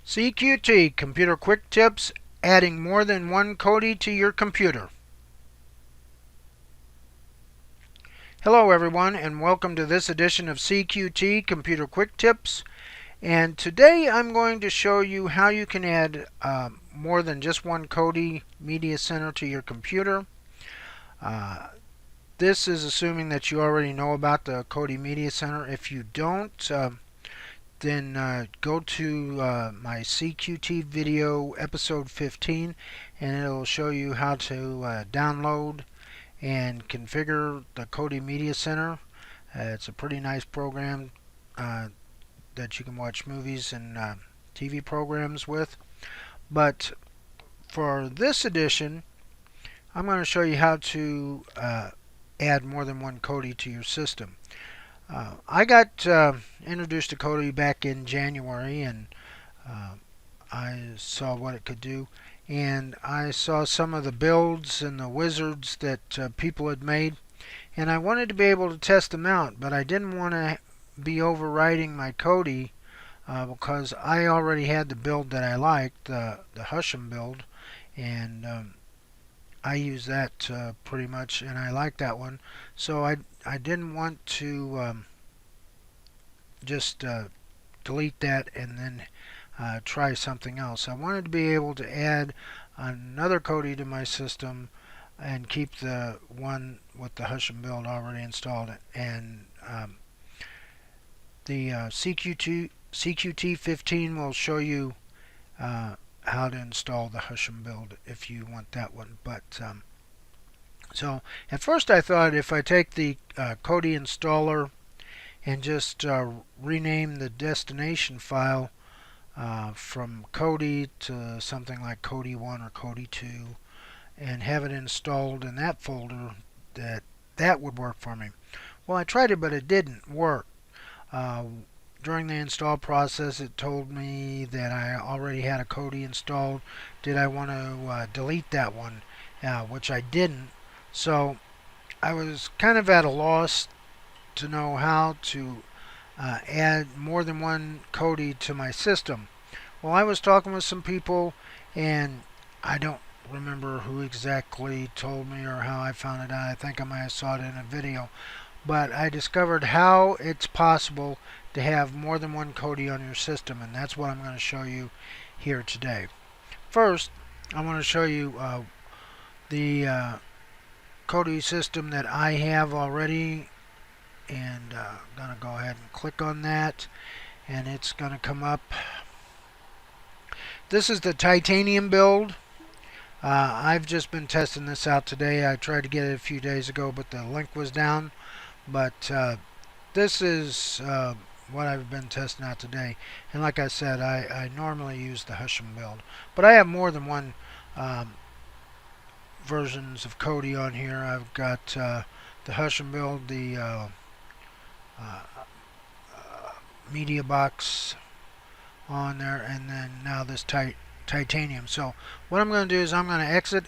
CQT, Computer Quick Tips, adding more than one KODI to your computer. Hello everyone and welcome to this edition of CQT, Computer Quick Tips. And today I'm going to show you how you can add more than just one KODI media center to your computer. This is assuming that you already know about the KODI Media Center. If you don't, then go to my CQT video episode 15 and it'll show you how to download and configure the KODI Media Center. It's a pretty nice program that you can watch movies and TV programs with. But for this edition, I'm going to show you how to add more than one KODI to your system. I got introduced to KODI back in January, and I saw what it could do, and I saw some of the builds and the wizards that people had made, and I wanted to be able to test them out, but I didn't want to be overriding my KODI because I already had the build that I liked, the Husham build, and I use that pretty much, and I like that one. So I didn't want to just delete that and then try something else. I wanted to be able to add another KODI to my system and keep the one with the Husham build already installed. And the CQT 15 will show you how to install the Husham build if you want that one. But so at first I thought if I take the KODI installer and just rename the destination file from KODI to something like KODI 1 or KODI 2 and have it installed in that folder, that would work for me. Well, I tried it, but it didn't work. During the install process, it told me that I already had a KODI installed. Did I want to delete that one? Which I didn't. So I was kind of at a loss to know how to add more than one KODI to my system. Well, I was talking with some people, and I don't remember who exactly told me or how I found it out. I think I might have saw it in a video. But I discovered how it's possible to have more than one KODI on your system, and that's what I'm going to show you here today. First, I want to show you the KODI system that I have already, and I'm going to go ahead and click on that, and it's going to come up. This is the titanium build. I've just been testing this out today. I tried to get it a few days ago, but the link was down. But this is what I've been testing out today. And like I said, I normally use the Husham build. But I have more than one versions of KODI on here. I've got the Husham build, the media box on there, and then now this titanium. So what I'm going to do is I'm going to exit,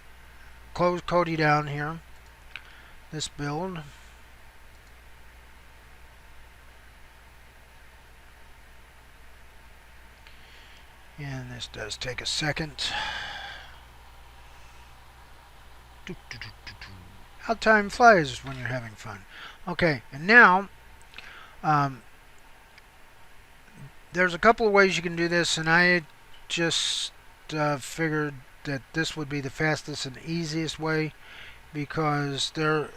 close KODI down here, this build. And this does take a second. How time flies when you're having fun. Okay, and now there's a couple of ways you can do this, and I just figured that this would be the fastest and easiest way, because to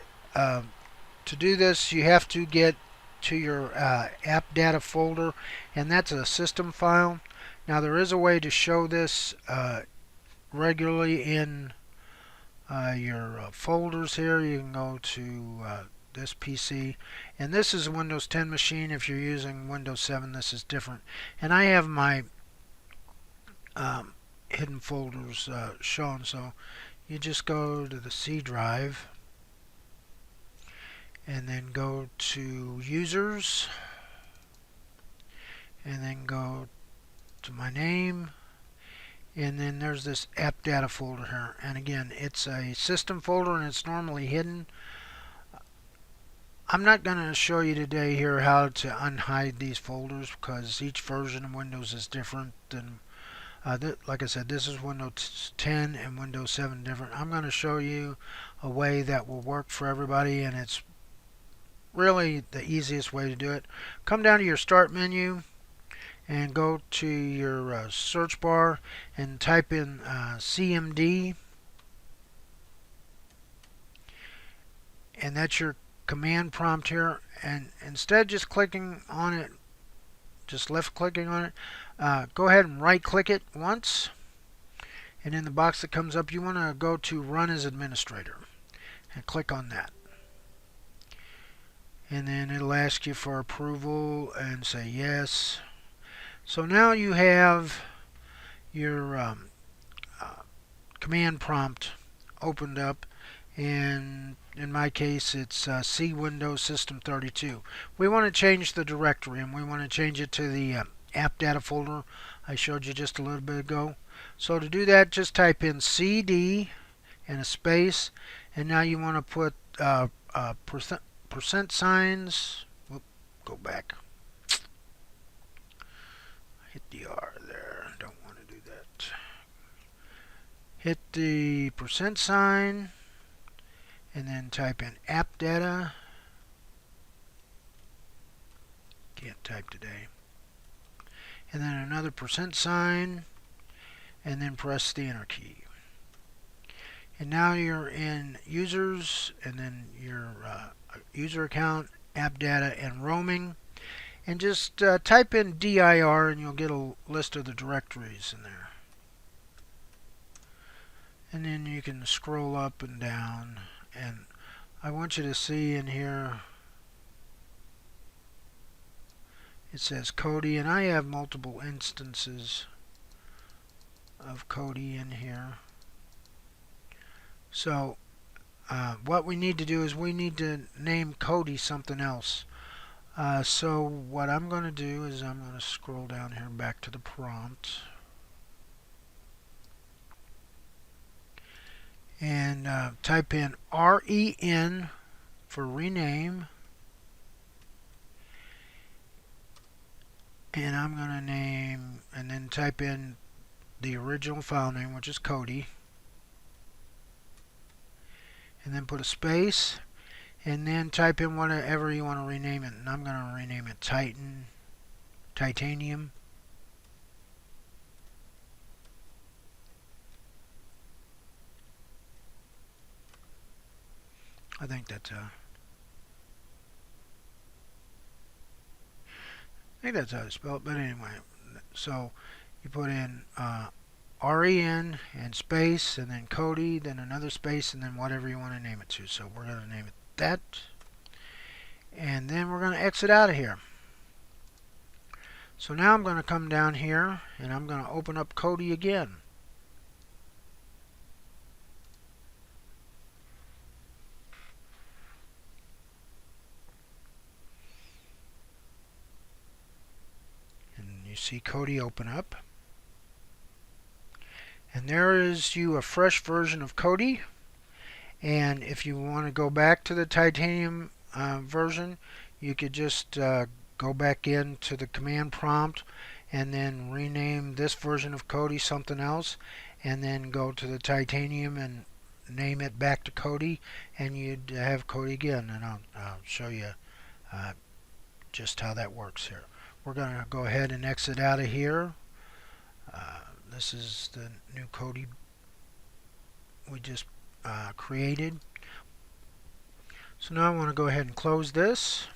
do this you have to get to your app data folder, and that's a system file. Now there is a way to show this regularly in your folders here. You can go to this PC, and this is a Windows 10 machine. If you're using Windows 7, this is different. And I have my hidden folders shown, so you just go to the C drive and then go to users and then go to my name, and then there's this app data folder here, and again it's a system folder and it's normally hidden. I'm not going to show you today here how to unhide these folders because each version of Windows is different than Like I said, this is Windows 10 and Windows 7 different. I'm going to show you a way that will work for everybody, and it's really the easiest way to do it. Come down to your Start menu and go to your search bar and type in CMD, and that's your command prompt here. And instead of just clicking on it, just left clicking on it, go ahead and right click it once, and in the box that comes up you want to go to Run as Administrator and click on that, and then it'll ask you for approval and say yes. So now you have your command prompt opened up, and in my case it's C Windows System 32. We want to change the directory, and we want to change it to the app data folder I showed you just a little bit ago. So to do that, just type in CD and a space, and now you want to put percent signs. Whoop, go back. Hit the R there. Don't want to do that. Hit the percent sign, and then type in app data. Can't type today. And then another percent sign, and then press the enter key. And now you're in users, and then your user account, app data, and roaming. And just type in dir, and you'll get a list of the directories in there. And then you can scroll up and down, and I want you to see in here it says KODI, and I have multiple instances of KODI in here. So what we need to do is we need to name KODI something else. So what I'm going to do is I'm going to scroll down here back to the prompt, and type in REN for rename, and I'm going to name, and then type in the original file name, which is KODI, and then put a space, and then type in whatever you want to rename it, and I'm going to rename it Titanium. I think that's how to spell it, but anyway, so you put in REN and space, and then KODI, then another space, and then whatever you want to name it to. So we're going to name it that, and then we're going to exit out of here. So now I'm going to come down here, and I'm going to open up KODI again. You see KODI open up, and there is a fresh version of KODI. And if you want to go back to the Titanium version, you could just go back into the command prompt and then rename this version of KODI something else, and then go to the Titanium and name it back to KODI, and you'd have KODI again. And I'll show you just how that works here. We're going to go ahead and exit out of here. This is the new KODI we just created. So now I want to go ahead and close this.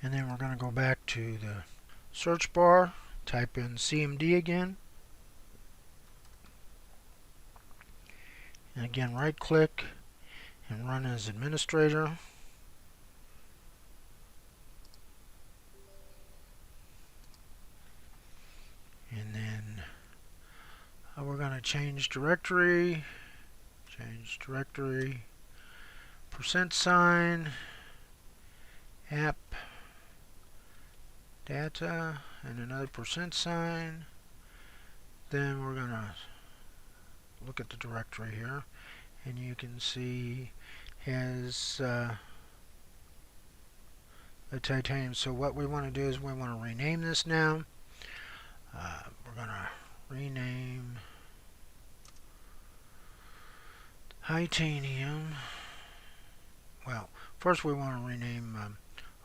And then we're going to go back to the search bar, type in CMD again. And again, right click and run as administrator. And then we're going to change directory, percent sign, app data, and another percent sign. Then we're going to look at the directory here, and you can see has the titanium. So what we want to do is we want to rename this now. We're going to rename titanium. Well, first we want to rename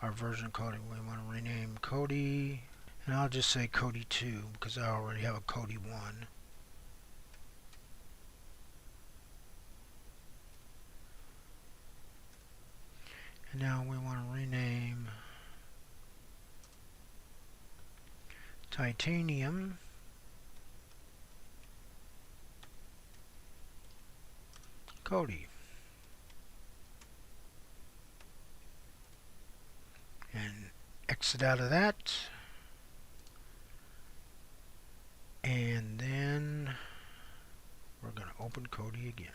our version code. We want to rename KODI, and I'll just say KODI 2 because I already have a KODI 1. And now we want to rename titanium KODI. And exit out of that. And then we're going to open KODI again.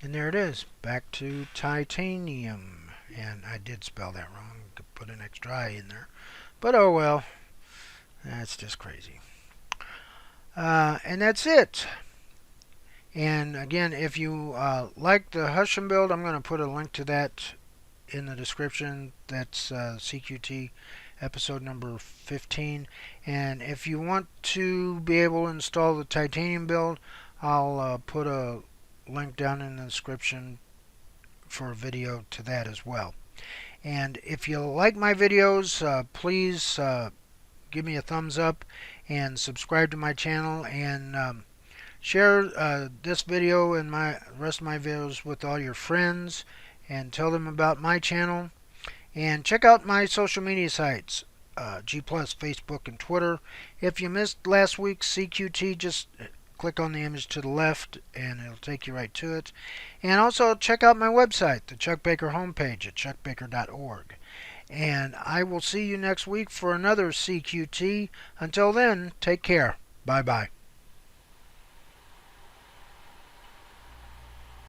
And there it is, back to titanium. And I did spell that wrong, could put an extra I in there. But oh well, that's just crazy. And that's it. And again, if you like the Hushem build, I'm going to put a link to that in the description. That's CQT episode number 15. And if you want to be able to install the titanium build, I'll put a link down in the description for a video to that as well. And if you like my videos, please give me a thumbs up and subscribe to my channel, and share this video and my rest of my videos with all your friends, and tell them about my channel. And check out my social media sites, G+, Facebook, and Twitter. If you missed last week's CQT, just click on the image to the left and it'll take you right to it. And also check out my website, the Chuck Baker homepage at chuckbaker.org. And I will see you next week for another CQT. Until then, take care. Bye-bye.